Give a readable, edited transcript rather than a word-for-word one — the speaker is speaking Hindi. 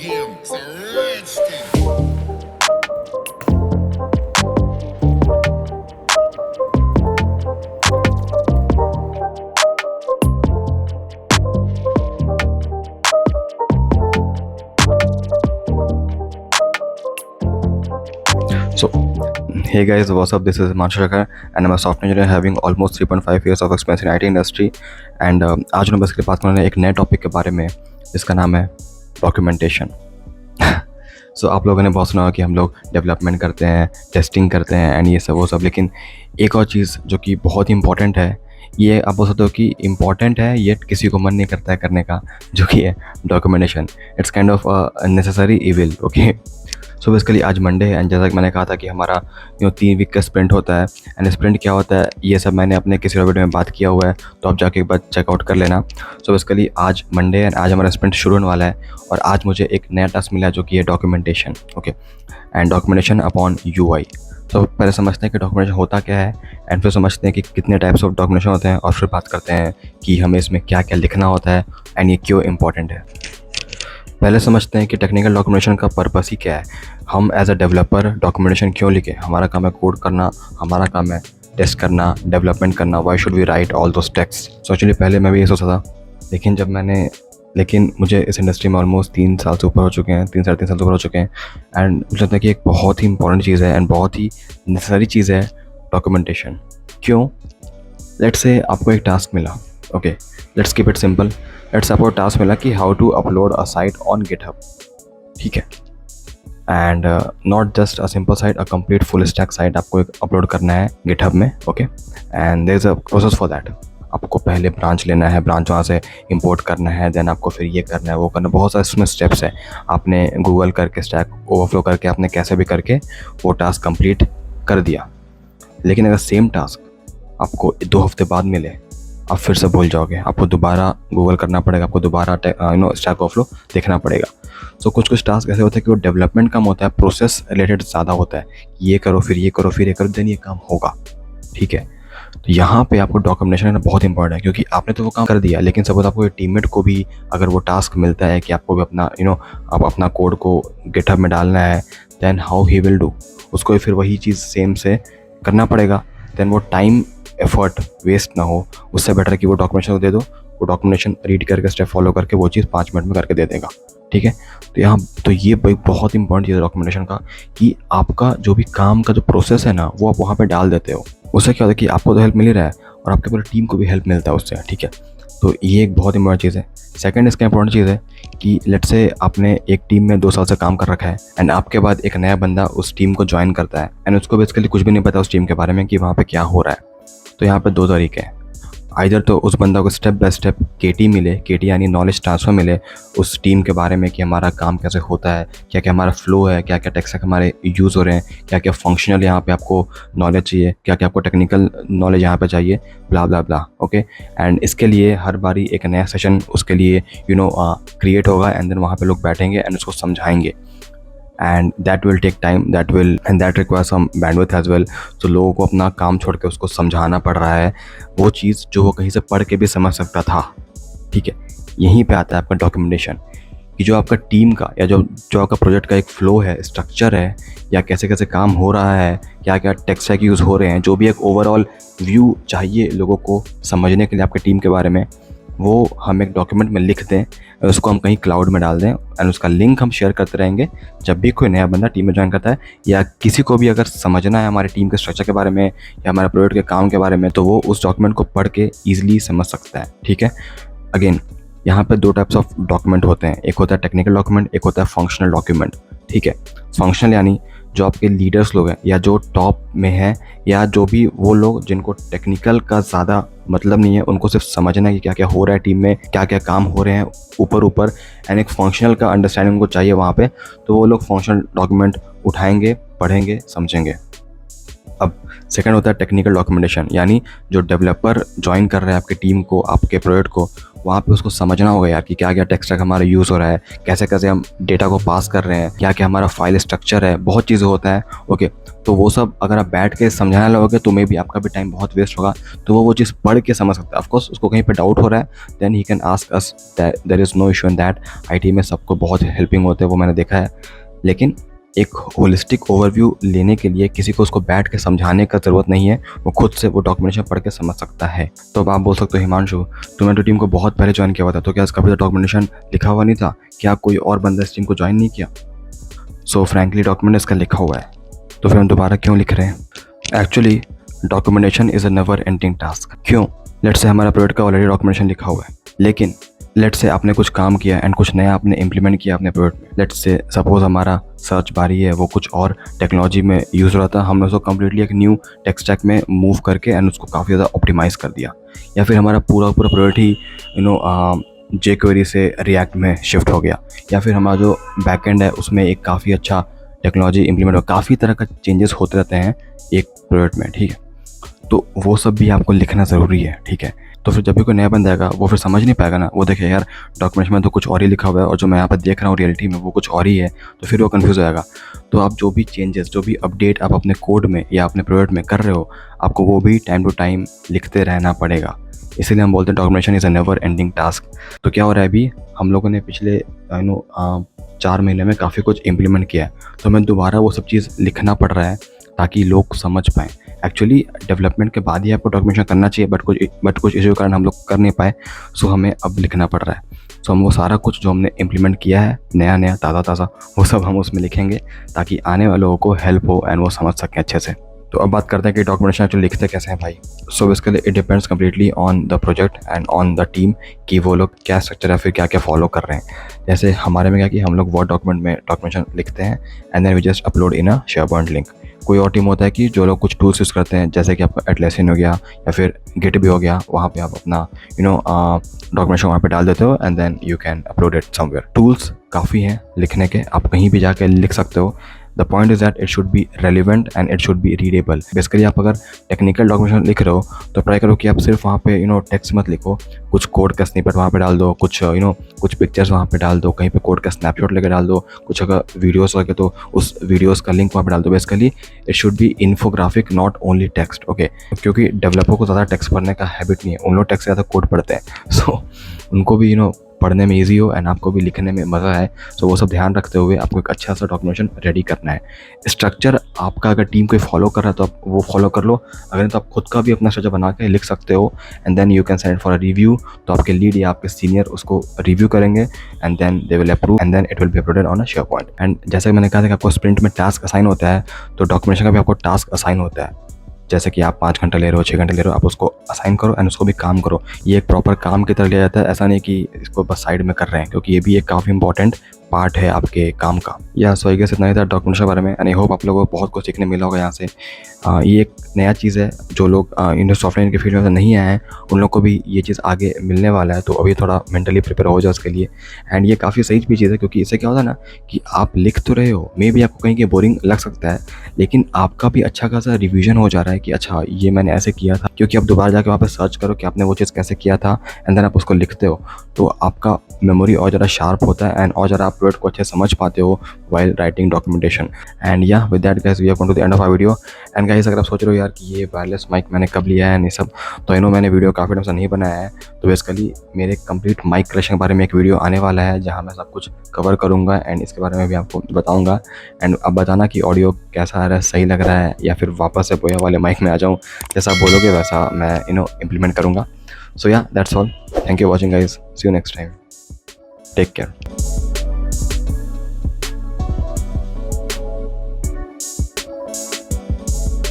game. It's a rich thing. So, hey guys, what's up? This is Himanshu Shankar and I'm a software engineer having almost 3.5 years of experience in IT industry. And आज मैं बस बात करने एक नए टॉपिक के बारे में जिसका नाम है डॉक्यूमेंटेशन. सो आप लोगों ने बहुत सुना होगा कि हम लोग डेवलपमेंट करते हैं, टेस्टिंग करते हैं एंड ये सब वो सब, लेकिन एक और चीज़ जो कि बहुत ही इंपॉर्टेंट है, ये आप बोल सकते हो कि इम्पॉर्टेंट है ये किसी को मन नहीं करता है करने का, जो कि है documentation. It's kind of necessary evil. Okay, so basically आज मंडे है एंड जैसा कि मैंने कहा था कि हमारा 3 वीक का स्प्रिंट होता है. एंड स्प्रिंट क्या होता है ये सब मैंने अपने किसी और वीडियो में बात किया हुआ है, तो आप जाके एक बार चेकआउट कर लेना. सो बेसिकली आज मंडे है, आज हमारा स्प्रिंट शुरू होने वाला है और आज मुझे एक नया टास्क मिला जो कि है documentation. Okay, and documentation upon UI. तो पहले समझते हैं कि डॉक्यूमेंटेशन होता क्या है एंड फिर समझते हैं कि कितने टाइप्स ऑफ डॉक्यूमेंटेशन होते हैं और फिर बात करते हैं कि हमें इसमें क्या क्या लिखना होता है एंड ये क्यों इम्पॉर्टेंट है. पहले समझते हैं कि टेक्निकल डॉक्यूमेंटेशन का पर्पस ही क्या है. हम एज अ डेवलपर डॉक्यूमेंटेशन क्यों लिखें. हमारा काम है कोड करना, हमारा काम है टेस्ट करना, डेवलपमेंट करना. Why should we write all those text. So actually पहले मैं भी ये सोचता था, लेकिन मुझे इस इंडस्ट्री में ऑलमोस्ट 3 साल से ऊपर हो चुके हैं, 3 साढ़े 3 साल से ऊपर हो चुके हैं एंड मुझे लगता है कि एक बहुत ही इंपॉर्टेंट चीज़ है एंड बहुत ही नेसेसरी चीज़ है डॉक्यूमेंटेशन. क्यों? लेट्स से आपको एक टास्क मिला. Okay, let's keep it simple. Let's आपको टास्क मिला कि how to upload a site on GitHub. ठीक है, and not just a simple site, a complete full stack site आपको एक अपलोड करना है गिटहब में. Okay, and there is a process for that. आपको पहले ब्रांच लेना है, ब्रांच वहाँ से इंपोर्ट करना है, देन आपको फिर ये करना है वो करना है, बहुत सारे इसमें स्टेप्स है. आपने गूगल करके स्टैक ओवरफ्लो करके आपने कैसे भी करके वो टास्क कंप्लीट कर दिया. लेकिन अगर सेम टास्क आपको 2 हफ्ते बाद मिले, आप फिर से भूल जाओगे. आपको दोबारा गूगल करना पड़ेगा, आपको दोबारा स्टैक ओवरफ्लो देखना पड़ेगा. सो कुछ टास्क ऐसे होते हैं कि वो डेवलपमेंट कम होता है, प्रोसेस रिलेटेड ज़्यादा होता है. ये करो फिर ये करो फिर ये करो, देन ये काम होगा. ठीक है, तो यहाँ पे आपको डॉक्यूमेंटेशन करना बहुत इंपॉर्टेंट है क्योंकि आपने तो वो काम कर दिया, लेकिन सपोज आपको टीममेट को भी अगर वो टास्क मिलता है कि आपको भी अपना आप अपना कोड को गिटहब में डालना है, then how he will do. उसको फिर वही चीज़ सेम से करना पड़ेगा. देन वो टाइम एफर्ट वेस्ट ना हो, उससे बेटर है कि वो डॉक्यूमेंटेशन को दे दो, वो डॉक्यूमेंटेशन रीड करके स्टेप फॉलो करके वो चीज़ 5 मिनट में करके दे देगा. ठीक है, तो ये बहुत इंपॉर्टेंट चीज़ है डॉक्यूमेंटेशन का कि आपका जो भी काम का जो प्रोसेस है ना वो आप वहाँ पे डाल देते हो. उससे क्या होता है कि आपको तो हेल्प मिल ही रहा है और आपके पूरी टीम को भी हेल्प मिलता है उससे. ठीक है, तो ये एक बहुत इंपॉर्टेंट चीज़ है. सेकंड इसका इंपॉर्टेंट चीज़ है कि लेट्स से आपने एक टीम में 2 साल से काम कर रखा है एंड आपके बाद एक नया बंदा उस टीम को ज्वाइन करता है एंड उसको बेसिकली कुछ भी नहीं पता उस टीम के बारे में कि वहाँ पे क्या हो रहा है. तो यहाँ पे 2 तरीके हैं. आइदर तो उस बंदा को स्टेप बाय स्टेप केटी मिले, केटी यानी नॉलेज ट्रांसफ़र मिले उस टीम के बारे में कि हमारा काम कैसे होता है, क्या क्या हमारा फ्लो है, क्या क्या टेक्स्ट हमारे यूज़ हो रहे हैं, क्या क्या फंक्शनल यहाँ पे आपको नॉलेज चाहिए, क्या क्या आपको टेक्निकल नॉलेज यहाँ पे चाहिए, ब्ला ब्ला ब्ला. ओके, एंड इसके लिए हर बारी एक नया सेशन उसके लिए क्रिएट होगा एंड देन वहाँ पे लोग बैठेंगे एंड उसको समझाएंगे. And that will take time, that requires some bandwidth as well. तो लोगों को अपना काम छोड़ के उसको समझाना पड़ रहा है वो चीज़ जो वो कहीं से पढ़ के भी समझ सकता था. ठीक है, यहीं पे आता है आपका डॉक्यूमेंटेशन कि जो आपका टीम का या जो आपका प्रोजेक्ट का एक फ़्लो है, स्ट्रक्चर है, या कैसे कैसे काम हो रहा है, क्या क्या टेक्स्ट स्टैक यूज़ हो रहे हैं, जो भी एक ओवरऑल व्यू चाहिए लोगों को समझने के लिए आपके टीम के बारे में, वो हम एक डॉक्यूमेंट में लिख दें, उसको हम कहीं क्लाउड में डाल दें एंड उसका लिंक हम शेयर करते रहेंगे. जब भी कोई नया बंदा टीम में ज्वाइन करता है या किसी को भी अगर समझना है हमारे टीम के स्ट्रक्चर के बारे में या हमारे प्रोजेक्ट के काम के बारे में, तो वो उस डॉक्यूमेंट को पढ़ के ईजिली समझ सकता है. ठीक है, अगेन यहाँ पे 2 टाइप्स ऑफ डॉक्यूमेंट होते हैं. एक होता है टेक्निकल डॉक्यूमेंट, एक होता है फंक्शनल डॉक्यूमेंट. ठीक है, फंक्शनल यानी जो आपके लीडर्स लोग हैं या जो टॉप में हैं या जो भी वो लोग जिनको टेक्निकल का ज़्यादा मतलब नहीं है, उनको सिर्फ समझना है कि क्या क्या हो रहा है टीम में, क्या क्या काम हो रहे हैं ऊपर एंड एक फंक्शनल का अंडरस्टैंडिंग उनको चाहिए वहाँ पे, तो वो लोग फंक्शनल डॉक्यूमेंट उठाएंगे, पढ़ेंगे, समझेंगे. अब सेकंड होता है टेक्निकल डॉक्यूमेंटेशन, यानी जो डेवलपर ज्वाइन कर रहे हैं आपकी टीम को, आपके प्रोजेक्ट को, वहाँ पे उसको समझना होगा यार कि क्या क्या टेक स्टैक हमारा यूज़ हो रहा है, कैसे कैसे हम डेटा को पास कर रहे हैं, क्या क्या हमारा फाइल स्ट्रक्चर है, बहुत चीज़ें होता है। ओके, तो वो सब अगर आप बैठ के समझाने लगोगे तो मे बी आपका भी टाइम बहुत वेस्ट होगा। तो वो चीज़ पढ़ के समझ सकता है। ऑफकोर्स उसको कहीं पे डाउट हो रहा है then he can ask us, there is no issue in that. IT में सबको बहुत हेल्पिंग होते हैं, वो मैंने देखा है। लेकिन एक होलिस्टिक ओवरव्यू लेने के लिए किसी को उसको बैठ के समझाने का ज़रूरत नहीं है, वो खुद से वो डॉक्यूमेंटेशन पढ़ के समझ सकता है। तो अब आप बोल सकते हो हिमांशु तुमने तो टीम को बहुत पहले ज्वाइन किया हुआ था, तो क्या इसका भी डॉक्यूमेंटेशन लिखा हुआ नहीं था? क्या कोई और बंदा इस टीम को ज्वाइन नहीं किया? सो फ्रैंकली डॉक्यूमेंट इसका लिखा हुआ है, तो फिर हम दोबारा क्यों लिख रहे हैं? Actually documentation is a never ending task. क्यों? लेट से हमारा प्रोजेक्ट का ऑलरेडी डॉक्यूमेंटेशन लिखा हुआ है, लेकिन लेट से आपने कुछ काम किया एंड कुछ नया आपने इम्प्लीमेंट किया अपने प्रोजेक्ट में। लेट से सपोज हमारा सर्च बार ही है, वो कुछ और टेक्नोलॉजी में यूज़ हो रहा था, हमने उसको कम्प्लीटली एक न्यू टेक स्टैक में मूव करके एंड उसको काफ़ी ज़्यादा ऑप्टिमाइज़ कर दिया। या फिर हमारा पूरा प्रोजेक्ट ही jQuery से रिएक्ट में शिफ्ट हो गया। या फिर हमारा जो बैकएंड है उसमें एक काफ़ी अच्छा टेक्नोलॉजी इम्प्लीमेंट हो, काफ़ी तरह का चेंजेस होते रहते हैं एक प्रोजेक्ट में, ठीक है। तो वो सब भी आपको लिखना ज़रूरी है, ठीक है। तो फिर जब भी कोई नया बंदा आएगा वो फिर समझ नहीं पाएगा ना, वो देखे यार डॉक्यूमेंट में तो कुछ और ही लिखा हुआ है और जो मैं यहाँ पर देख रहा हूँ रियलिटी में वो कुछ और ही है, तो फिर वो कन्फ्यूज़ हो जाएगा। तो आप जो भी चेंजेस, जो भी अपडेट आप अपने कोड में या अपने प्रोजेक्ट में कर रहे हो, आपको वो भी टाइम टू टाइम लिखते रहना पड़ेगा। इसीलिए हम बोलते हैं documentation is a never ending task. तो क्या हो रहा है अभी, हम लोगों ने पिछले 4 महीने में काफ़ी कुछ इम्प्लीमेंट किया है, तो हमें दोबारा वो सब चीज़ लिखना पड़ रहा है ताकि लोग समझ पाएँ। एक्चुअली डेवलपमेंट के बाद ही आपको डॉक्यूमेंटेशन करना चाहिए, बट कुछ इशू के कारण हम लोग कर नहीं पाए, सो हमें अब लिखना पड़ रहा है। सो हम वो सारा कुछ जो हमने इम्प्लीमेंट किया है नया ताज़ा वो सब हम उसमें लिखेंगे ताकि आने वाले लोगों को हेल्प हो एंड वो समझ सकें अच्छे से। तो अब बात करते हैं कि डॉक्यूमेंटेशन एक्चुअली लिखते कैसे हैं भाई। So basically it depends completely on the project and on the team कि वो लोग क्या स्ट्रक्चर या फिर क्या क्या फॉलो कर रहे हैं। जैसे हमारे में क्या कि हम लोग वर्ड डॉक्यूमेंट में डॉक्यूमेंटेशन लिखते हैं and then we just upload in a SharePoint link. कोई और टीम होता है कि जो लोग कुछ टूल्स यूज़ करते हैं, जैसे कि आपका एटलासियन हो गया या फिर गिट भी हो गया, वहाँ पे आप अपना डॉक्यूमेंटेशन वहाँ पे डाल देते हो and then you can upload it somewhere. Tools काफ़ी हैं लिखने के, आप कहीं भी जाकर लिख सकते हो। The point is that it should be relevant and it should be readable. Basically आप अगर टेक्निकल डॉक्यूमेंटेशन लिख रहे हो तो ट्राई करो कि आप सिर्फ वहाँ पे टेक्स्ट मत लिखो, कुछ कोड का स्निपेट वहाँ पे डाल दो, कुछ कुछ पिक्चर्स वहाँ पे डाल दो, कहीं पे कोड का स्नैपशॉट लेकर डाल दो, कुछ अगर वीडियोस लगे तो उस वीडियोस का लिंक वहाँ पे डाल दो। Basically it should be infographic not only text, okay. क्योंकि डेवलपर को ज़्यादा टेक्स्ट पढ़ने का हैबिट नहीं है, उन लोग टेक्स्ट से ज़्यादा कोड पढ़ते हैं, सो उनको भी पढ़ने में इजी हो एंड आपको भी लिखने में मज़ा आए। सो वो सब ध्यान रखते हुए आपको एक अच्छा सा डॉक्यूमेंटेशन रेडी करना है। स्ट्रक्चर आपका अगर टीम कोई फॉलो कर रहा है तो आप वो फॉलो कर लो, अगर नहीं तो आप खुद का भी अपना स्ट्रक्चर बना के लिख सकते हो and then you can send for a review. तो आपके लीड या आपके सीनियर उसको रिव्यू करेंगे and then they will approve and then it will be uploaded on a SharePoint. And जैसे कि मैंने कहा था कि आपको स्प्रिंट में टास्क असाइन होता है, तो डॉक्यूमेंटेशन का भी आपको टास्क असाइन होता है। जैसे कि आप 5 घंटे ले रहे हो, 6 घंटे ले रहे हो, आप उसको असाइन करो एंड उसको भी काम करो। ये एक प्रॉपर काम की तरह लिया जाता है, ऐसा नहीं कि इसको बस साइड में कर रहे हैं, क्योंकि ये भी एक काफ़ी इंपॉर्टेंट पार्ट है आपके काम का। या सो आई गेस इतना ही था डॉक्यूमेंटेशन के बारे में एंड आई होप आप लोगों को बहुत कुछ सीखने मिला होगा यहाँ से। ये एक नया चीज़ है, जो लोग इन सॉफ्टवेयर के फील्ड में नहीं आए हैं उन लोग को भी ये चीज़ आगे मिलने वाला है, तो अभी थोड़ा मेंटली प्रिपेयर हो जाओ उसके लिए। एंड ये काफ़ी सही भी चीज़ है, क्योंकि इससे क्या होता है ना कि आप लिख तो रहे हो, मे भी आपको कहीं के बोरिंग लग सकता है, लेकिन आपका भी अच्छा खासा रिवीजन हो जा रहा है कि अच्छा ये मैंने ऐसे किया था, क्योंकि आप दोबारा जाकर वहाँ पर सर्च करो कि आपने वो चीज़ कैसे किया था एंड देन आप उसको लिखते हो, तो आपका मेमोरी और ज़्यादा शार्प होता है एंड और ज़्यादा आप प्रोजेक्ट को अच्छे समझ पाते हो while writing documentation. And yeah with that guys we have come to the end of our video. And guys अगर आप सोच रहे हो यार कि ये वायरलेस माइक मैंने कब लिया है, नहीं सब, तो मैंने वीडियो काफ़ी टाइम से नहीं बनाया है, तो बेसिकली मेरे कंप्लीट माइक कलेक्शन के बारे में एक वीडियो आने वाला है जहाँ मैं सब कुछ कवर करूँगा एंड इसके बारे में भी आपको बताऊँगा। एंड अब बताना कि ऑडियो कैसा आ रहा है, सही लग रहा है, या फिर वापस से बोया वाले माइक में आ जाऊँ, जैसा आप बोलोगे वैसा मैं इम्प्लीमेंट करूँगा। So yeah that's all, thank you watching guys, see you next time, take care.